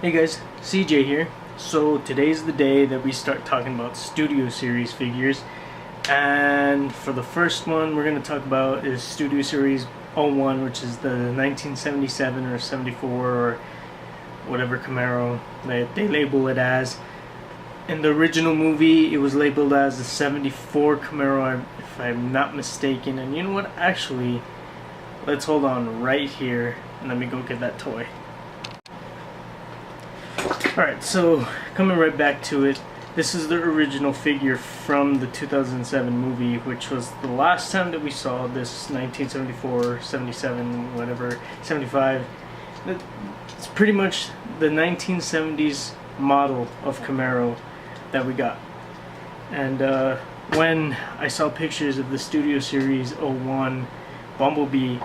Hey guys, CJ here. So today's the day that we start talking about Studio Series figures, and for the first one we're going to talk about is Studio Series 01, which is the 1977 or 74 or whatever Camaro that they label it as. In the original movie it was labeled as the 74 Camaro, if I'm not mistaken. And you know what, actually, let's hold on right here and let me go get that toy. Alright, so coming right back to it, this is the original figure from the 2007 movie, which was the last time that we saw this 1974, 77, whatever, 75. It's pretty much the 1970s model of Camaro that we got. And when I saw pictures of the Studio Series 01 Bumblebee,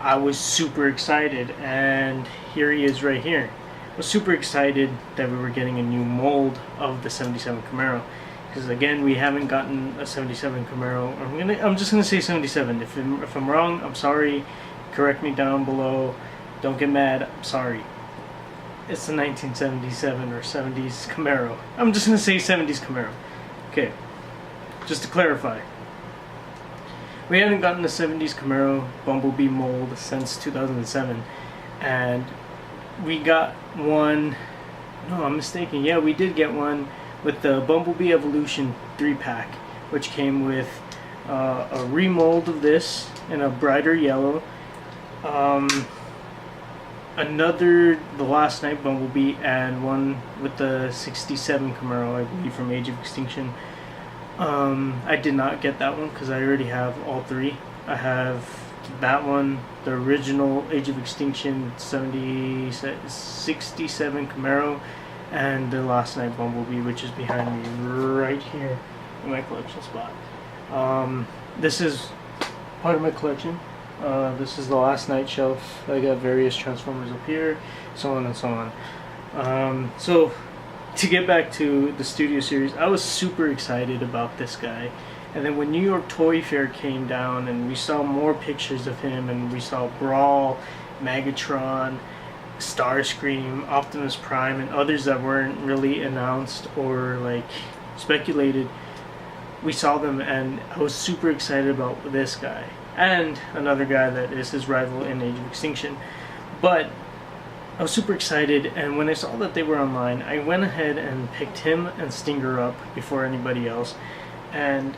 I was super excited, and here he is right here. I was super excited that we were getting a new mold of the 77 Camaro, because again, we haven't gotten a 77 Camaro. I'm just gonna say 77. If I'm wrong, I'm sorry. Correct me down below. Don't get mad. I'm sorry. It's the 1977 or 70s Camaro. I'm just gonna say 70s Camaro. Okay, just to clarify, we haven't gotten a 70s Camaro Bumblebee mold since 2007, and we got one. No, I'm mistaken. Yeah, we did get one with the Bumblebee Evolution 3-pack, which came with a remold of this in a brighter yellow, another The Last Night Bumblebee, and one with the 67 Camaro, I believe, from Age of Extinction. I did not get that one because I already have all three. I have that one, the original Age of Extinction 67 Camaro, and the Last Night Bumblebee, which is behind me right here in my collection spot. This is part of my collection. This is the Last Night shelf. I got various Transformers up here, so on and so on. So to get back to the Studio Series, I was super excited about this guy. And then when New York Toy Fair came down and we saw more pictures of him, and we saw Brawl, Megatron, Starscream, Optimus Prime, and others that weren't really announced or like speculated, we saw them, and I was super excited about this guy and another guy that is his rival in Age of Extinction. But I was super excited, and when I saw that they were online, I went ahead and picked him and Stinger up before anybody else. And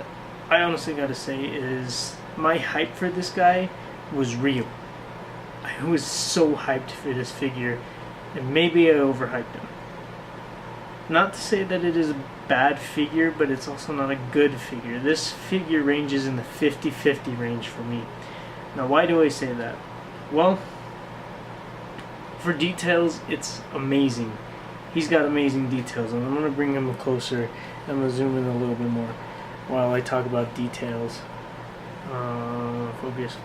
I honestly gotta say is my hype for this guy was real. I was so hyped for this figure, and maybe I overhyped him. Not to say that it is a bad figure, but it's also not a good figure. This figure ranges in the 50-50 range for me. Now, why do I say that? Well, for details, it's amazing. He's got amazing details, and I'm going to bring him closer. I'm going to zoom in a little bit more while I talk about details. Focus.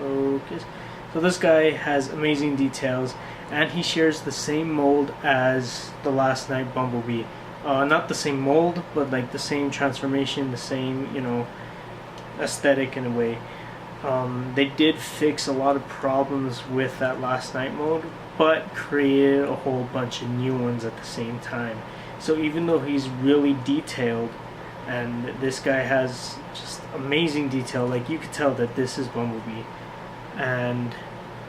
So this guy has amazing details, and he shares the same mold as the Last Night Bumblebee. Not the same mold, but like the same transformation, the same, aesthetic in a way. They did fix a lot of problems with that Last Night mode, but created a whole bunch of new ones at the same time. So even though he's really detailed, and this guy has just amazing detail, like you could tell that this is Bumblebee. And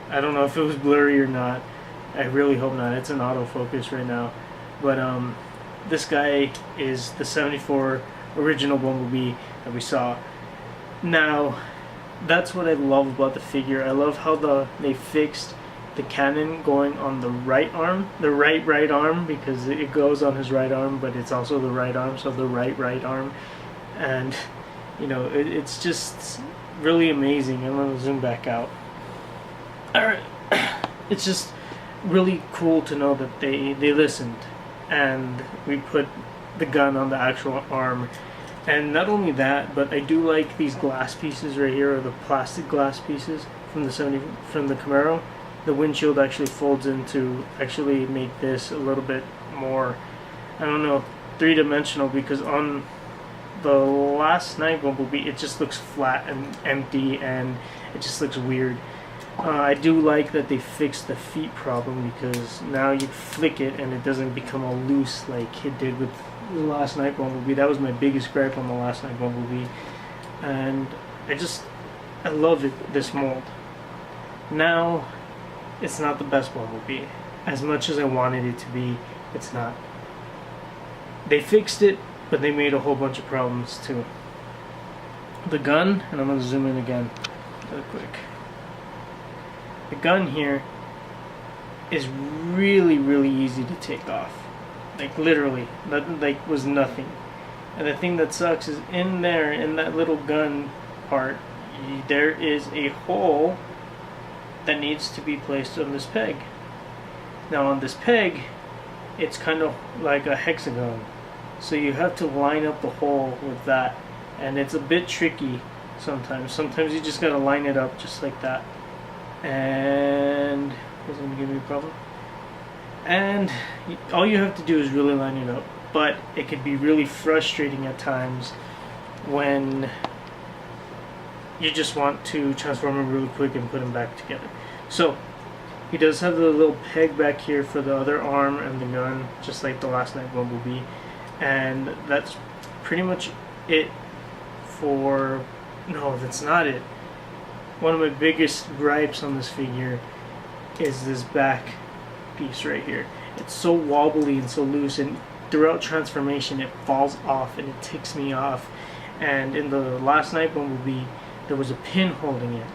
I don't know if it was blurry or not. I really hope not. It's an autofocus right now. But this guy is the 74 original Bumblebee that we saw. Now, that's what I love about the figure. I love how they fixed the cannon going on the right arm, the right arm, because it goes on his right arm, but it's also the right arm, so the right arm. And it's just really amazing. I'm gonna zoom back out. Alright, it's just really cool to know that they listened, and we put the gun on the actual arm. And not only that, but I do like these glass pieces right here, or the plastic glass pieces from the Camaro. The windshield actually folds in to actually make this a little bit more, I don't know, three-dimensional, because on the Last Night Bumblebee it just looks flat and empty, and it just looks weird. I do like that they fixed the feet problem, because now you flick it and it doesn't become all loose like it did with the Last Night Bumblebee. That was my biggest gripe on the Last Night Bumblebee, and I love it, this mold. Now, it's not the best Bumblebee. As much as I wanted it to be, it's not. They fixed it, but they made a whole bunch of problems too. The gun, and I'm going to zoom in again real quick. The gun here is really, really easy to take off. Like literally, that like was nothing. And the thing that sucks is in there, in that little gun part, there is a hole that needs to be placed on this peg. Now on this peg, it's kind of like a hexagon. So you have to line up the hole with that. And it's a bit tricky sometimes. Sometimes you just gotta line it up just like that. And it's gonna give me a problem. And all you have to do is really line it up. But it could be really frustrating at times when you just want to transform him really quick and put him back together. So he does have the little peg back here for the other arm and the gun, just like the Last Night Bumblebee. And that's pretty much it for... No, that's not it. One of my biggest gripes on this figure is this back piece right here. It's so wobbly and so loose, and throughout transformation it falls off and it ticks me off. And in the Last Night Bumblebee, there was a pin holding it,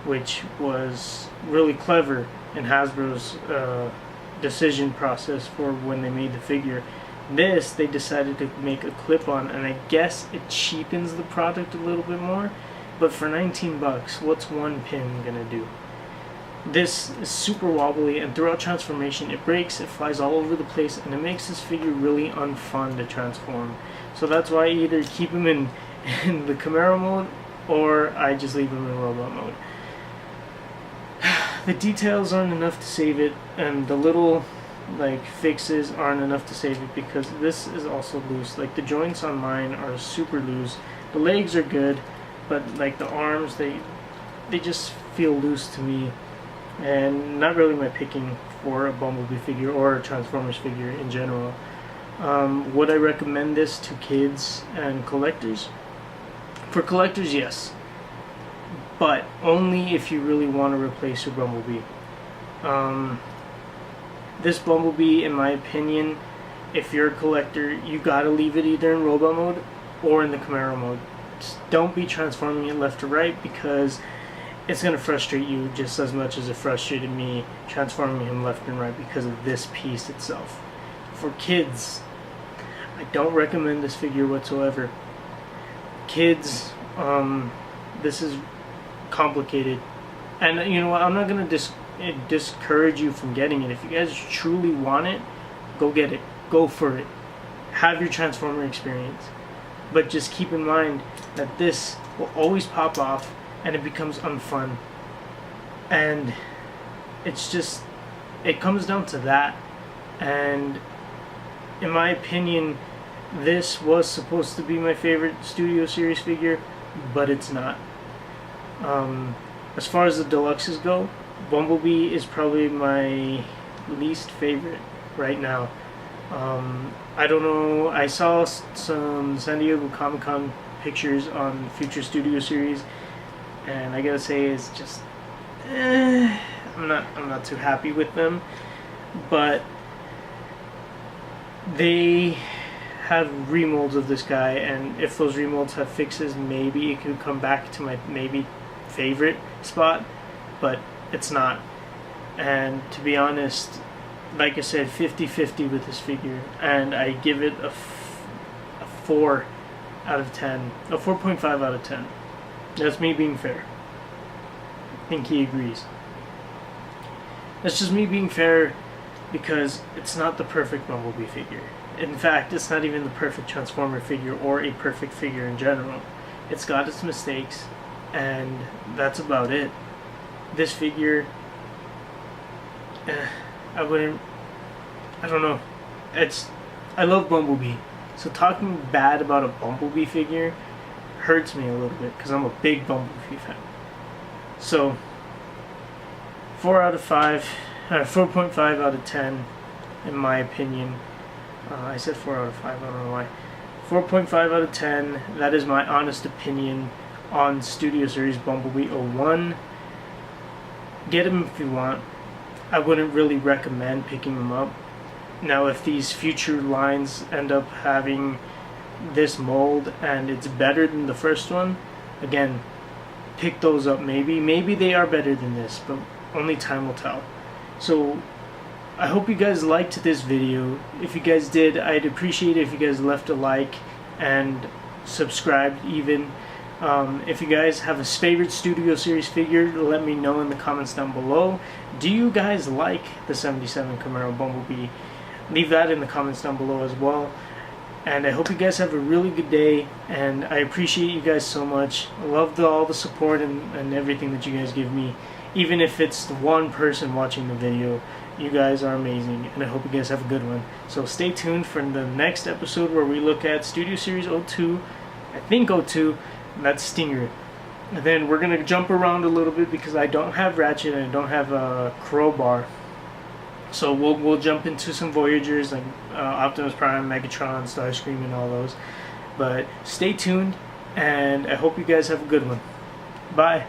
which was really clever in Hasbro's decision process for when they made the figure. This, they decided to make a clip-on, and I guess it cheapens the product a little bit more, but for 19 bucks, what's one pin gonna do? This is super wobbly, and throughout transformation it breaks, it flies all over the place, and it makes this figure really unfun to transform. So that's why I either keep him in the Camaro mode, or I just leave him in robot mode. The details aren't enough to save it, and the little like fixes aren't enough to save it, because this is also loose. Like the joints on mine are super loose. The legs are good, but like the arms, they just feel loose to me, and not really my picking for a Bumblebee figure or a Transformers figure in general. Would I recommend this to kids and collectors? For collectors, yes, but only if you really want to replace your Bumblebee. This Bumblebee, in my opinion, if you're a collector, you gotta leave it either in robot mode or in the Camaro mode. Just don't be transforming it left to right, because it's gonna frustrate you just as much as it frustrated me transforming him left and right because of this piece itself. For kids, I don't recommend this figure whatsoever. Kids, this is complicated, and you know what, I'm not gonna discourage you from getting it. If you guys truly want it, go get it, go for it, have your Transformer experience, but just keep in mind that this will always pop off and it becomes unfun, and it's just, it comes down to that. And in my opinion, this was supposed to be my favorite Studio Series figure, but it's not. As far as the deluxes go, Bumblebee is probably my least favorite right now. I don't know, I saw some San Diego Comic-Con pictures on future Studio Series, and I gotta say, it's just I'm not too happy with them. But they have remolds of this guy, and if those remolds have fixes, maybe it could come back to my maybe favorite spot, but it's not. And to be honest, like I said, 50-50 with this figure, and I give it a 4 out of 10, a 4.5 out of 10. That's me being fair. I think he agrees. That's just me being fair, because it's not the perfect Bumblebee figure. In fact, it's not even the perfect Transformer figure or a perfect figure in general. It's got its mistakes, and that's about it. This figure, I don't know. I love Bumblebee, so talking bad about a Bumblebee figure hurts me a little bit, because I'm a big Bumblebee fan. So, 4 out of 5, 4.5 out of 10, in my opinion. I said 4 out of 5, I don't know why. 4.5 out of 10, that is my honest opinion on Studio Series Bumblebee 01. Get him if you want. I wouldn't really recommend picking him up. Now, if these future lines end up having this mold and it's better than the first one, again, pick those up. Maybe they are better than this, but only time will tell. So I hope you guys liked this video. If you guys did, I'd appreciate it if you guys left a like and subscribed even. If you guys have a favorite Studio Series figure, let me know in the comments down below. Do you guys like the 77 Camaro Bumblebee? Leave that in the comments down below as well. And I hope you guys have a really good day, and I appreciate you guys so much. I love all the support and everything that you guys give me. Even if it's the one person watching the video, you guys are amazing, and I hope you guys have a good one. So stay tuned for the next episode where we look at Studio Series 02, I think 02, and that's Stinger. And then we're going to jump around a little bit because I don't have Ratchet and I don't have a Crowbar. So we'll jump into some Voyagers like Optimus Prime, Megatron, Starscream, and all those. But stay tuned, and I hope you guys have a good one. Bye.